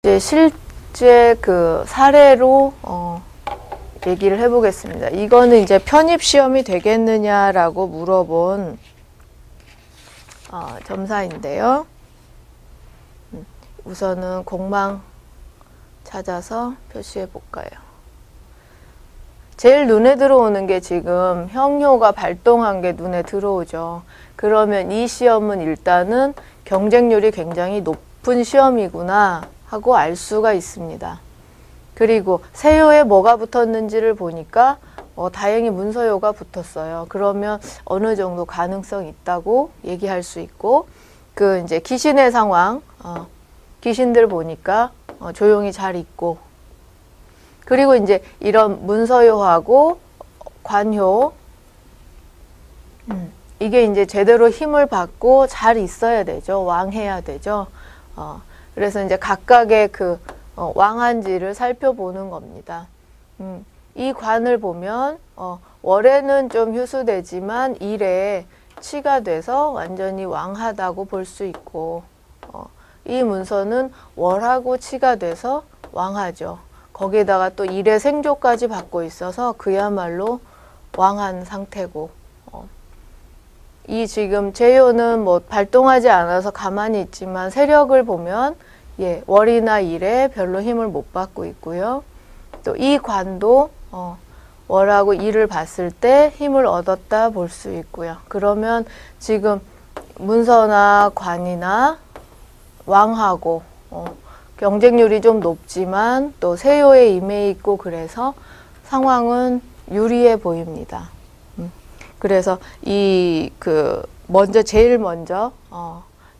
이제 실제 그 사례로 얘기를 해보겠습니다. 이거는 이제 편입 시험이 되겠느냐라고 물어본 점사인데요. 우선은 공망 찾아서 표시해 볼까요? 제일 눈에 들어오는 게 지금 형효가 발동한 게 눈에 들어오죠. 그러면 이 시험은 일단은 경쟁률이 굉장히 높은 시험이구나 하고 알 수가 있습니다. 그리고 세효에 뭐가 붙었는지를 보니까 다행히 문서효가 붙었어요. 그러면 어느 정도 가능성 있다고 얘기할 수 있고, 그 이제 귀신의 상황, 귀신들 보니까 조용히 잘 있고, 그리고 이제 이런 문서효하고 관효, 이게 이제 제대로 힘을 받고 잘 있어야 되죠. 왕해야 되죠. 그래서 이제 각각의 그 왕한지를 살펴보는 겁니다. 이 관을 보면 월에는 좀 휴수되지만 일에 치가 돼서 완전히 왕하다고 볼 수 있고, 이 문서는 월하고 치가 돼서 왕하죠. 거기에다가 또 일의 생조까지 받고 있어서 그야말로 왕한 상태고, 이 지금 제효는 뭐 발동하지 않아서 가만히 있지만 세력을 보면 월이나 일에 별로 힘을 못 받고 있고요. 또 이 관도 월하고 일을 봤을 때 힘을 얻었다 볼 수 있고요. 그러면 지금 문서나 관이나 왕하고 경쟁률이 좀 높지만 또 세효에 임해 있고, 그래서 상황은 유리해 보입니다. 그래서 제일 먼저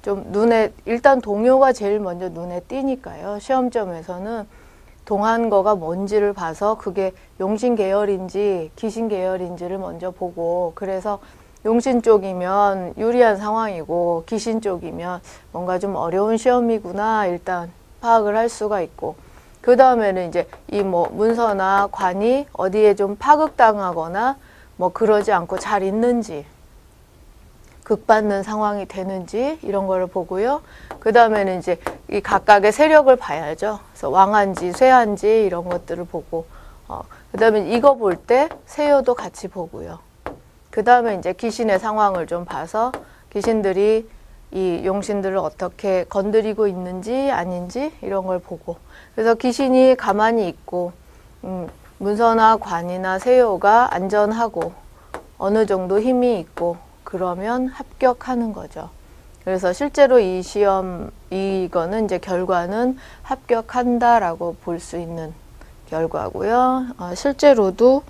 좀 눈에, 일단 동요가 제일 먼저 눈에 띄니까요. 시험점에서는 동한 거가 뭔지를 봐서 그게 용신 계열인지 귀신 계열인지를 먼저 보고, 그래서 용신 쪽이면 유리한 상황이고 귀신 쪽이면 뭔가 좀 어려운 시험이구나 일단 파악을 할 수가 있고, 그 다음에는 이제 이 문서나 관이 어디에 좀 파극당하거나 그러지 않고 잘 있는지, 극받는 상황이 되는지 이런 거를 보고요. 그 다음에는 이제 이 각각의 세력을 봐야죠. 그래서 왕한지 쇠한지 이런 것들을 보고, 그 다음에 이거 볼 때 세효도 같이 보고요. 그 다음에 이제 귀신의 상황을 좀 봐서 귀신들이 이 용신들을 어떻게 건드리고 있는지 아닌지 이런 걸 보고, 그래서 귀신이 가만히 있고 문서나 관이나 세효가 안전하고 어느 정도 힘이 있고 그러면 합격하는 거죠. 그래서 실제로 이 시험, 이거는 이제 결과는 합격한다라고 볼 수 있는 결과고요. 실제로도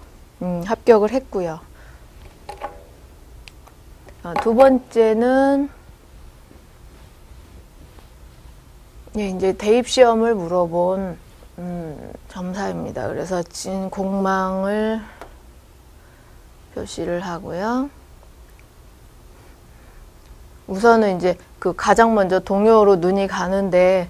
합격을 했고요. 두 번째는 이제 대입시험을 물어본 점사입니다. 그래서 공망을 표시를 하고요. 우선은 이제 가장 먼저 동요로 눈이 가는데,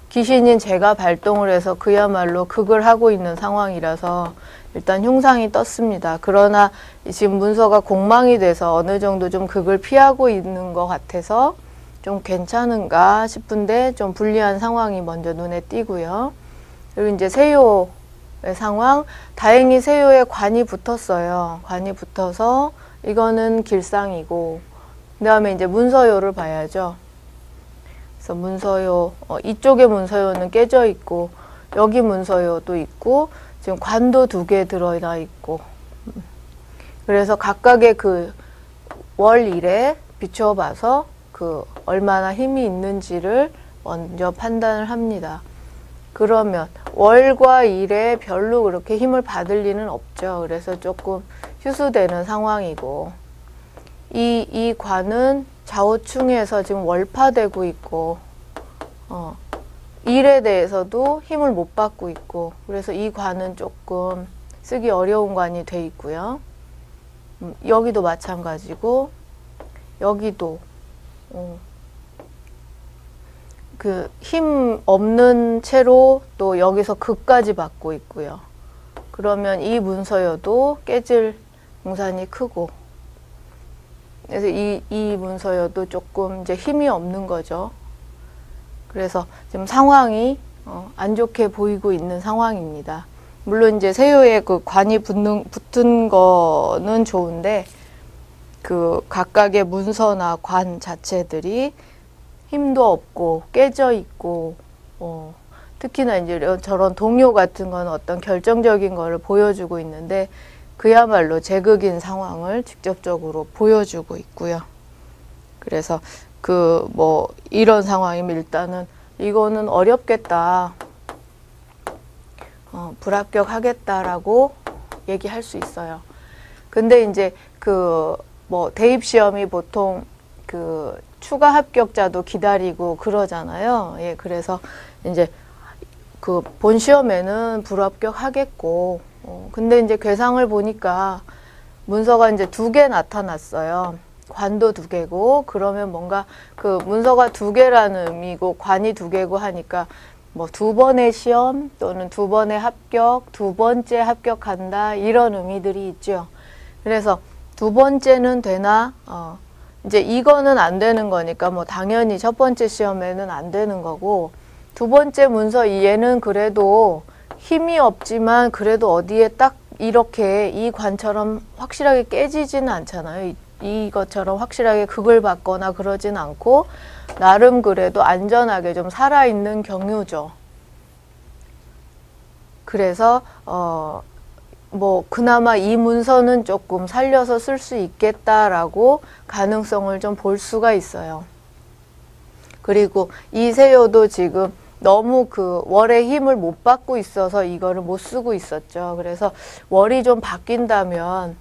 귀신인 제가 발동을 해서 그야말로 극을 하고 있는 상황이라서 일단 흉상이 떴습니다. 그러나 지금 문서가 공망이 돼서 어느 정도 좀 극을 피하고 있는 것 같아서 좀 괜찮은가 싶은데 좀 불리한 상황이 먼저 눈에 띄고요. 그리고 이제 세효의 상황, 다행히 세효에 관이 붙었어요. 관이 붙어서 이거는 길상이고, 그 다음에 이제 문서효를 봐야죠. 그래서 문서효, 이쪽에 문서효는 깨져 있고 여기 문서효도 있고 지금 관도 2개 들어나 있고, 그래서 각각의 그 월일에 비추어 봐서 얼마나 힘이 있는지를 먼저 판단을 합니다. 그러면 월과 일에 별로 그렇게 힘을 받을 리는 없죠. 그래서 조금 휴수되는 상황이고, 이 관은 좌우충에서 지금 월파되고 있고, 일에 대해서도 힘을 못 받고 있고, 그래서 이 관은 조금 쓰기 어려운 관이 돼 있고요. 여기도 마찬가지고, 여기도 힘 없는 채로 또 여기서 극까지 받고 있고요. 그러면 이 문서여도 깨질 공산이 크고, 그래서 이 문서여도 조금 이제 힘이 없는 거죠. 그래서 지금 상황이 안 좋게 보이고 있는 상황입니다. 물론 이제 세요에 그 관이 붙은 거는 좋은데 그 각각의 문서나 관 자체들이 힘도 없고 깨져 있고 특히나 이제 저런 동요 같은 건 어떤 결정적인 거를 보여주고 있는데 그야말로 제극인 상황을 직접적으로 보여주고 있고요. 그래서 그 뭐 이런 상황이면 일단은 이거는 어렵겠다. 불합격하겠다라고 얘기할 수 있어요. 근데 이제 그 뭐 대입 시험이 보통 그 추가 합격자도 기다리고 그러잖아요. 예, 그래서 이제 그 본 시험에는 불합격하겠고, 근데 이제 괴상을 보니까 문서가 이제 2개 나타났어요. 관도 2개고, 그러면 뭔가 그 문서가 2개라는 의미고, 관이 2개고 하니까 뭐 2번의 시험 또는 2번의 합격, 2번째 합격한다 이런 의미들이 있죠. 그래서 2번째는 되나? 이제 이거는 안 되는 거니까 뭐 당연히 첫 번째 시험에는 안 되는 거고 2번째 문서 얘는 그래도 힘이 없지만 그래도 어디에 딱 이렇게 이 관처럼 확실하게 깨지지는 않잖아요. 이것처럼 확실하게 극을 받거나 그러진 않고 나름 그래도 안전하게 좀 살아있는 경우죠. 그래서 뭐 그나마 이 문서는 조금 살려서 쓸 수 있겠다라고 가능성을 좀 볼 수가 있어요. 그리고 이 세요도 지금 너무 그 월의 힘을 못 받고 있어서 이거를 못 쓰고 있었죠. 그래서 월이 좀 바뀐다면,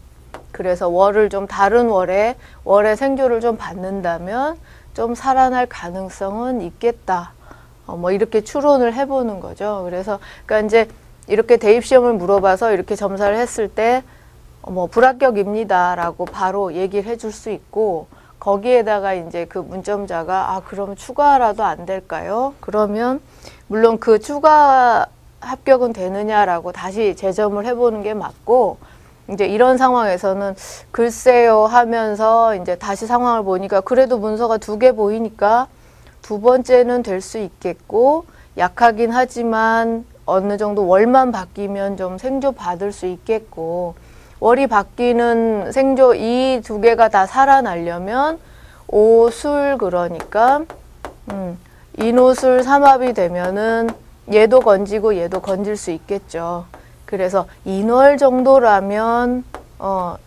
그래서 월을 좀 다른 월의 생조를 좀 받는다면 좀 살아날 가능성은 있겠다. 뭐 이렇게 추론을 해보는 거죠. 그래서 그러니까 이제 이렇게 대입 시험을 물어봐서 이렇게 점사를 했을 때 뭐 불합격입니다라고 바로 얘기를 해줄 수 있고, 거기에다가 이제 그 문점자가 그럼 추가라도 안 될까요? 그러면 물론 그 추가 합격은 되느냐라고 다시 재점을 해보는 게 맞고, 이제 이런 상황에서는 글쎄요 하면서 이제 다시 상황을 보니까 그래도 문서가 2개 보이니까 2번째는 될 수 있겠고, 약하긴 하지만 어느 정도 월만 바뀌면 좀 생조 받을 수 있겠고, 월이 바뀌는 생조 이 2개가 다 살아나려면 오술, 그러니까 인오술 삼합이 되면은 얘도 건지고 얘도 건질 수 있겠죠. 그래서 인월 정도라면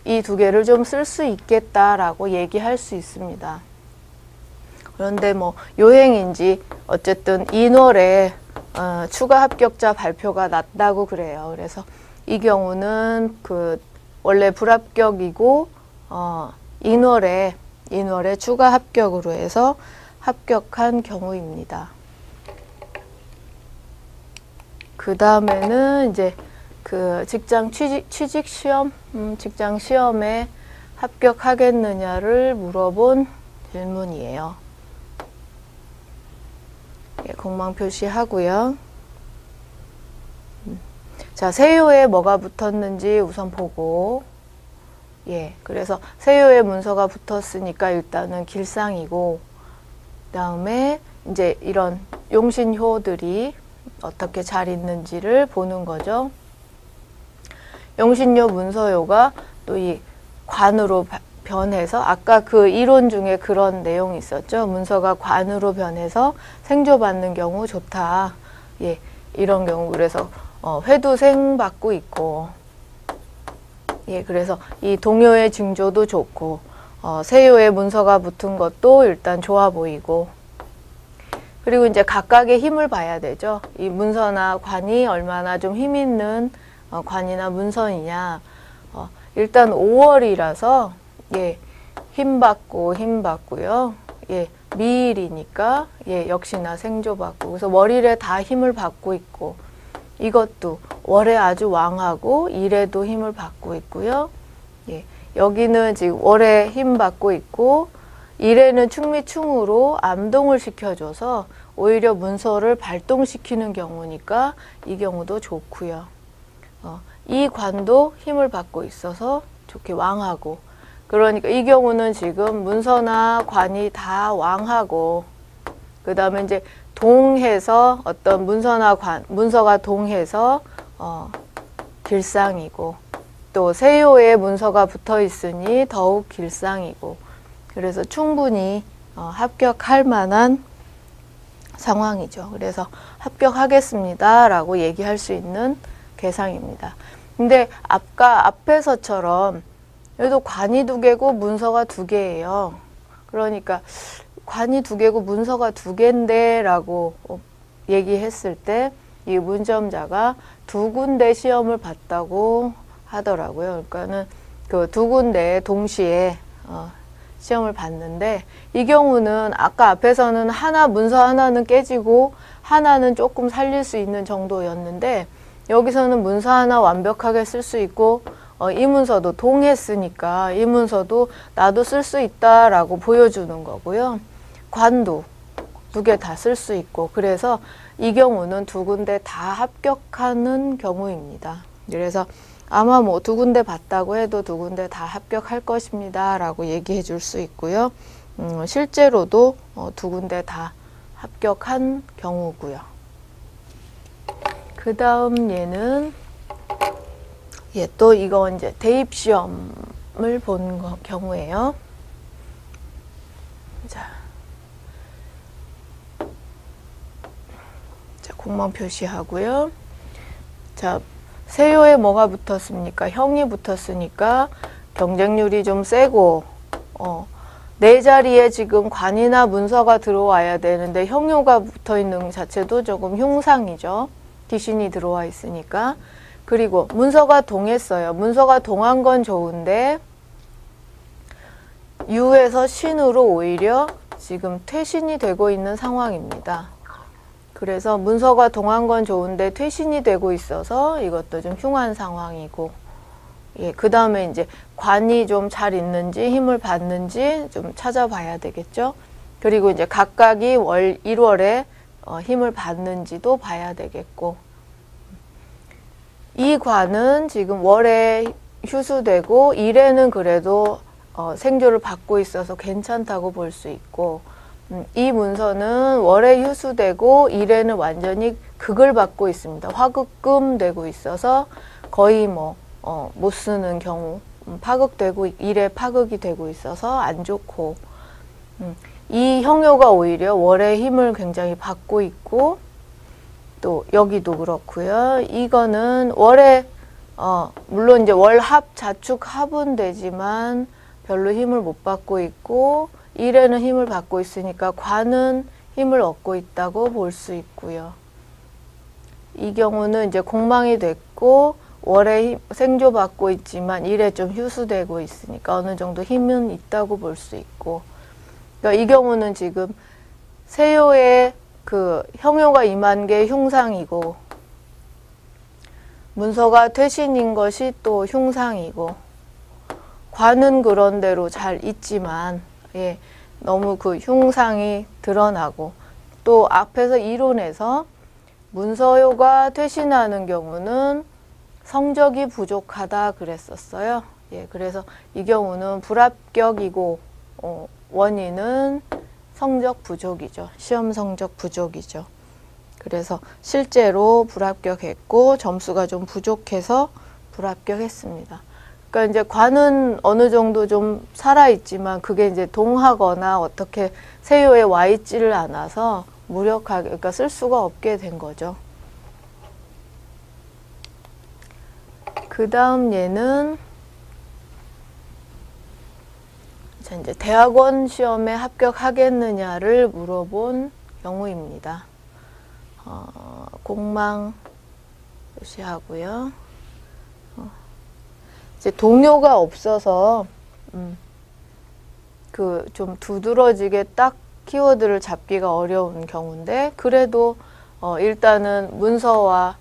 이 2개를 좀 쓸 수 있겠다라고 얘기할 수 있습니다. 그런데 뭐 요행인지 어쨌든 인월에 추가 합격자 발표가 났다고 그래요. 그래서 이 경우는 그 원래 불합격이고 인월에 추가 합격으로 해서 합격한 경우입니다. 그 다음에는 이제 그 직장 취직 시험, 직장 시험에 합격하겠느냐를 물어본 질문이에요. 예, 공망 표시하고요. 자, 세요에 뭐가 붙었는지 우선 보고, 예, 그래서 세요에 문서가 붙었으니까 일단은 길상이고, 그 다음에 이제 이런 용신효들이 어떻게 잘 있는지를 보는 거죠. 용신효, 문서효가 또 이 관으로 변해서, 아까 그 이론 중에 그런 내용이 있었죠. 문서가 관으로 변해서 생조받는 경우 좋다. 예, 이런 경우. 그래서 회두생 받고 있고, 예, 그래서 이 동요의 징조도 좋고, 세요의 문서가 붙은 것도 일단 좋아 보이고, 그리고 이제 각각의 힘을 봐야 되죠. 이 문서나 관이 얼마나 좀 힘 있는 관이나 문서이냐. 일단 5월이라서, 예, 힘 받고요. 예, 미일이니까, 예, 역시나 생조 받고, 그래서 월일에 다 힘을 받고 있고, 이것도 월에 아주 왕하고 일에도 힘을 받고 있고요. 예, 여기는 지금 월에 힘 받고 있고 일에는 충미충으로 암동을 시켜줘서 오히려 문서를 발동시키는 경우니까 이 경우도 좋고요. 이 관도 힘을 받고 있어서 좋게 왕하고, 그러니까 이 경우는 지금 문서나 관이 다 왕하고 그 다음에 이제 동해서 어떤 문서나 문서가 동해서 길상이고, 또 세요에 문서가 붙어 있으니 더욱 길상이고, 그래서 충분히 합격할 만한 상황이죠. 그래서 합격하겠습니다 라고 얘기할 수 있는 계상입니다. 근데 아까 앞에서처럼 여기도 관이 2개고 문서가 2개예요. 그러니까 관이 2개고 문서가 2개인데 라고 얘기했을 때 이 문점자가 2군데 시험을 봤다고 하더라고요. 그러니까는 그 2군데 동시에 시험을 봤는데, 이 경우는 아까 앞에서는 문서 하나는 깨지고 하나는 조금 살릴 수 있는 정도였는데, 여기서는 문서 하나 완벽하게 쓸 수 있고 이 문서도 동했으니까 이 문서도 나도 쓸 수 있다라고 보여주는 거고요. 관도 2개 다 쓸 수 있고, 그래서 이 경우는 2군데 다 합격하는 경우입니다. 그래서 아마 뭐 2군데 봤다고 해도 2군데 다 합격할 것입니다 라고 얘기해 줄 수 있고요. 실제로도 2군데 다 합격한 경우고요. 그 다음 얘는 또 이거 이제 대입 시험을 본 경우예요. 자, 공망 표시하고요. 자, 세요에 뭐가 붙었습니까? 형이 붙었으니까 경쟁률이 좀 세고, 내 자리에 지금 관이나 문서가 들어와야 되는데 형요가 붙어 있는 자체도 조금 흉상이죠. 귀신이 들어와 있으니까. 그리고 문서가 동했어요. 문서가 동한 건 좋은데 유에서 신으로 오히려 지금 퇴신이 되고 있는 상황입니다. 그래서 문서가 동한 건 좋은데 퇴신이 되고 있어서 이것도 좀 흉한 상황이고, 그 다음에 이제 관이 좀 잘 있는지 힘을 받는지 좀 찾아봐야 되겠죠. 그리고 이제 각각이 1월에 힘을 받는지도 봐야 되겠고, 이 관은 지금 월에 휴수되고 일에는 그래도 생조를 받고 있어서 괜찮다고 볼 수 있고, 이 문서는 월에 휴수되고 일에는 완전히 극을 받고 있습니다. 화극금 되고 있어서 거의 못 쓰는 경우, 파극되고 일에 파극이 되고 있어서 안 좋고, 이 형요가 오히려 월의 힘을 굉장히 받고 있고, 또 여기도 그렇고요. 이거는 월에 물론 이제 월합 자축 합은 되지만 별로 힘을 못 받고 있고, 일에는 힘을 받고 있으니까 관은 힘을 얻고 있다고 볼 수 있고요. 이 경우는 이제 공망이 됐고 월에 생조 받고 있지만 일에 좀 휴수되고 있으니까 어느 정도 힘은 있다고 볼 수 있고, 그러니까 이 경우는 지금 세요에 그 형요가 임한 게 흉상이고 문서가 퇴신인 것이 또 흉상이고, 관은 그런 대로 잘 있지만 너무 그 흉상이 드러나고, 또 앞에서 이론에서 문서요가 퇴신하는 경우는 성적이 부족하다 그랬었어요. 그래서 이 경우는 불합격이고 원인은 성적 부족이죠. 시험 성적 부족이죠. 그래서 실제로 불합격했고 점수가 좀 부족해서 불합격했습니다. 그러니까 이제 관은 어느 정도 좀 살아있지만 그게 이제 동하거나 어떻게 세요에 와 있지를 않아서 무력하게, 그러니까 쓸 수가 없게 된 거죠. 그 다음 얘는 자, 이제 대학원 시험에 합격하겠느냐를 물어본 경우입니다. 공망 표시하고요. 이제 동요가 없어서 그 좀 두드러지게 딱 키워드를 잡기가 어려운 경우인데, 그래도 일단은 문서와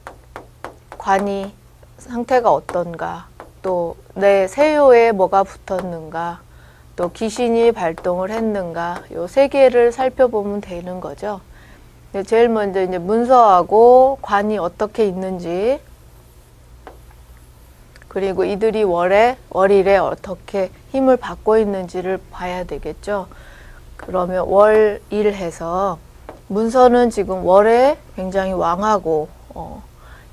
관이 상태가 어떤가, 또 내 세요에 뭐가 붙었는가, 또 귀신이 발동을 했는가, 요 세 개를 살펴보면 되는 거죠. 제일 먼저 이제 문서하고 관이 어떻게 있는지, 그리고 이들이 월일에 어떻게 힘을 받고 있는지를 봐야 되겠죠. 그러면 월일 해서 문서는 지금 월에 굉장히 왕하고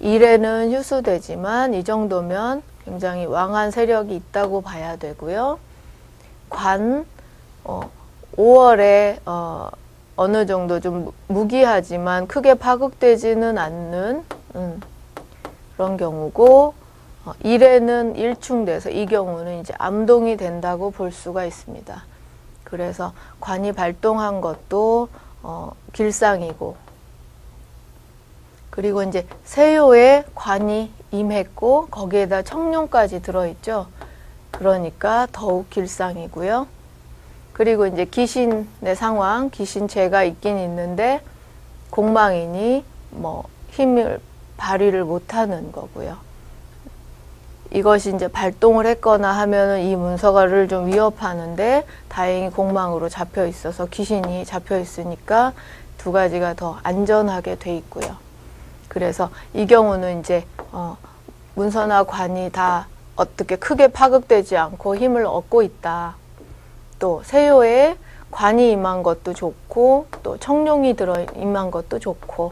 일에는 휴수되지만 이 정도면 굉장히 왕한 세력이 있다고 봐야 되고요. 관 5월에 어느 정도 좀 무기하지만 크게 파극되지는 않는 그런 경우고, 일에는 일충돼서 이 경우는 이제 암동이 된다고 볼 수가 있습니다. 그래서 관이 발동한 것도 길상이고, 그리고 이제 세요에 관이 임했고 거기에다 청룡까지 들어있죠. 그러니까 더욱 길상이고요. 그리고 이제 귀신의 상황, 귀신체가 있긴 있는데 공망이니 뭐 힘을 발휘를 못하는 거고요. 이것이 이제 발동을 했거나 하면은 이 문서가를 좀 위협하는데 다행히 공망으로 잡혀 있어서 귀신이 잡혀 있으니까 두 가지가 더 안전하게 돼 있고요. 그래서 이 경우는 이제 문서나 관이 다 어떻게 크게 파극되지 않고 힘을 얻고 있다. 또 세요에 관이 임한 것도 좋고 또 청룡이 들어 임한 것도 좋고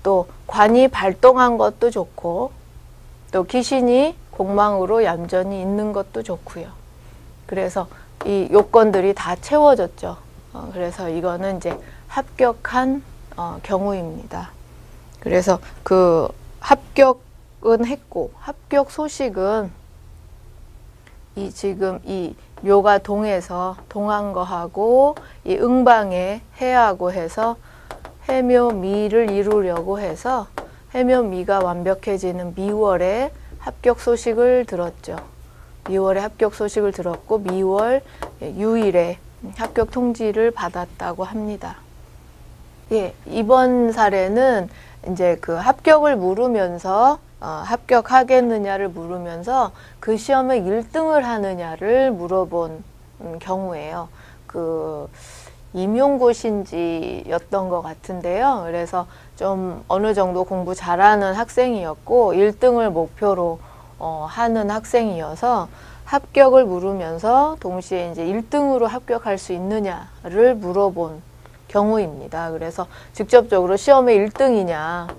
또 관이 발동한 것도 좋고 또 귀신이 공망으로 얌전히 있는 것도 좋고요. 그래서 이 요건들이 다 채워졌죠. 그래서 이거는 이제 합격한 경우입니다. 그래서 그 합격은 했고, 합격 소식은 이 지금 이 묘가 동해서 동한 거하고 이 응방에 해하고 해서 해묘미를 이루려고 해서 해묘미가 완벽해지는 미월에 합격 소식을 들었죠. 미월에 합격 소식을 들었고 미월 6일에 합격 통지를 받았다고 합니다. 예, 이번 사례는 이제 그 합격을 물으면서 합격하겠느냐를 물으면서 그 시험에 1등을 하느냐를 물어본 경우예요. 그 임용고시인지였던 것 같은데요. 그래서 좀 어느 정도 공부 잘하는 학생이었고 1등을 목표로 하는 학생이어서 합격을 물으면서 동시에 이제 1등으로 합격할 수 있느냐를 물어본 경우입니다. 그래서 직접적으로 시험에 1등이냐,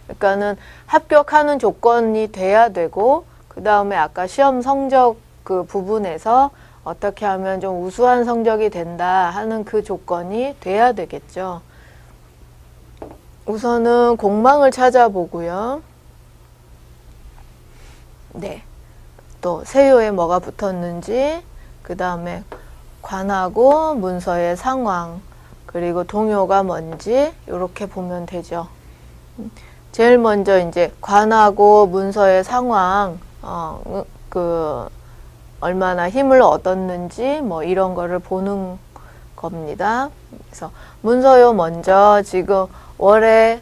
그러니까는 합격하는 조건이 돼야 되고 그 다음에 아까 시험 성적 그 부분에서 어떻게 하면 좀 우수한 성적이 된다 하는 그 조건이 돼야 되겠죠. 우선은 공망을 찾아보고요. 네. 또 세요에 뭐가 붙었는지, 그 다음에 관하고 문서의 상황, 그리고 동요가 뭔지 이렇게 보면 되죠. 제일 먼저 이제 관하고 문서의 상황, 얼마나 힘을 얻었는지 뭐 이런 거를 보는 겁니다. 그래서 문서요 먼저 지금 월에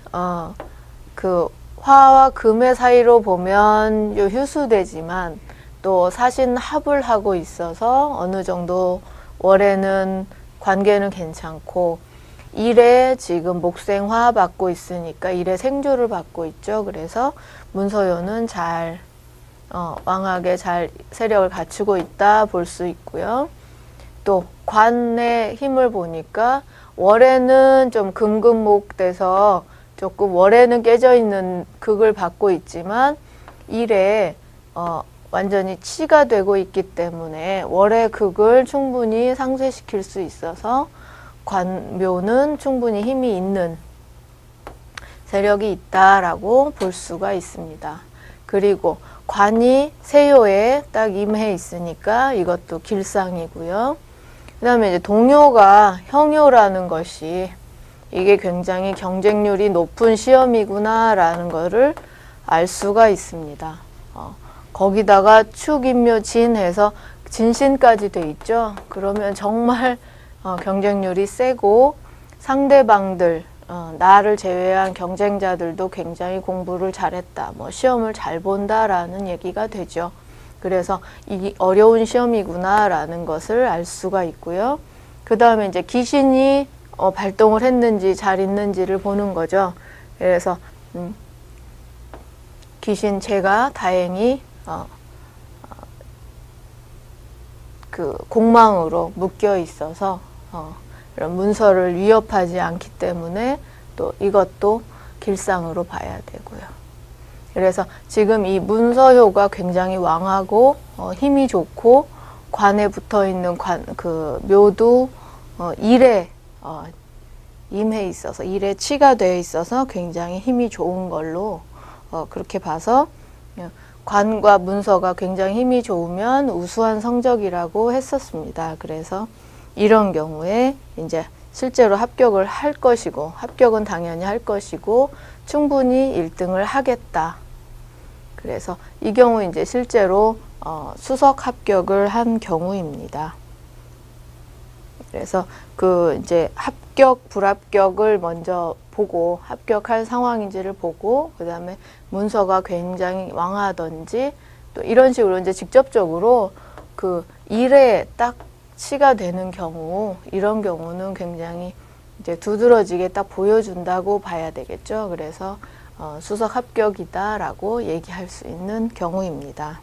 그 화와 금의 사이로 보면 요 휴수되지만 또 사신합을 하고 있어서 어느 정도 월에는 관계는 괜찮고 일에 지금 목생화 받고 있으니까 일에 생조를 받고 있죠. 그래서 문서요는 잘 왕하게 잘 세력을 갖추고 있다 볼 수 있고요. 또 관의 힘을 보니까 월에는 좀 금금목 돼서 조금 월에는 깨져 있는 극을 받고 있지만 일에 완전히 치가 되고 있기 때문에 월의 극을 충분히 상쇄시킬 수 있어서 관묘는 충분히 힘이 있는 세력이 있다라고 볼 수가 있습니다. 그리고 관이 세요에 딱 임해 있으니까 이것도 길상이고요. 그 다음에 이제 동요가 형요라는 것이 이게 굉장히 경쟁률이 높은 시험이구나라는 거를 알 수가 있습니다. 거기다가 축인묘 진해서 진신까지 돼 있죠. 그러면 정말 경쟁률이 세고 상대방들, 나를 제외한 경쟁자들도 굉장히 공부를 잘했다, 뭐 시험을 잘 본다라는 얘기가 되죠. 그래서 이 어려운 시험이구나라는 것을 알 수가 있고요. 그 다음에 이제 귀신이 발동을 했는지 잘 있는지를 보는 거죠. 그래서 귀신체가 다행히 그 공망으로 묶여 있어서 이런 문서를 위협하지 않기 때문에 또 이것도 길상으로 봐야 되고요. 그래서 지금 이 문서효가 굉장히 왕하고 힘이 좋고 관에 붙어 있는 그 묘도 일에 임해 있어서 일에 치가 되어 있어서 굉장히 힘이 좋은 걸로 그렇게 봐서 관과 문서가 굉장히 힘이 좋으면 우수한 성적이라고 했었습니다. 그래서 이런 경우에 이제 실제로 합격을 할 것이고 합격은 당연히 할 것이고 충분히 1등을 하겠다. 그래서 이 경우 이제 실제로 수석 합격을 한 경우입니다. 그래서 그 이제 합격, 불합격을 먼저 보고 합격할 상황인지를 보고 그 다음에 문서가 굉장히 왕하던지 또 이런 식으로 이제 직접적으로 그 일에 딱 치가 되는 경우 이런 경우는 굉장히 이제 두드러지게 딱 보여준다고 봐야 되겠죠. 그래서 수석 합격이다라고 얘기할 수 있는 경우입니다.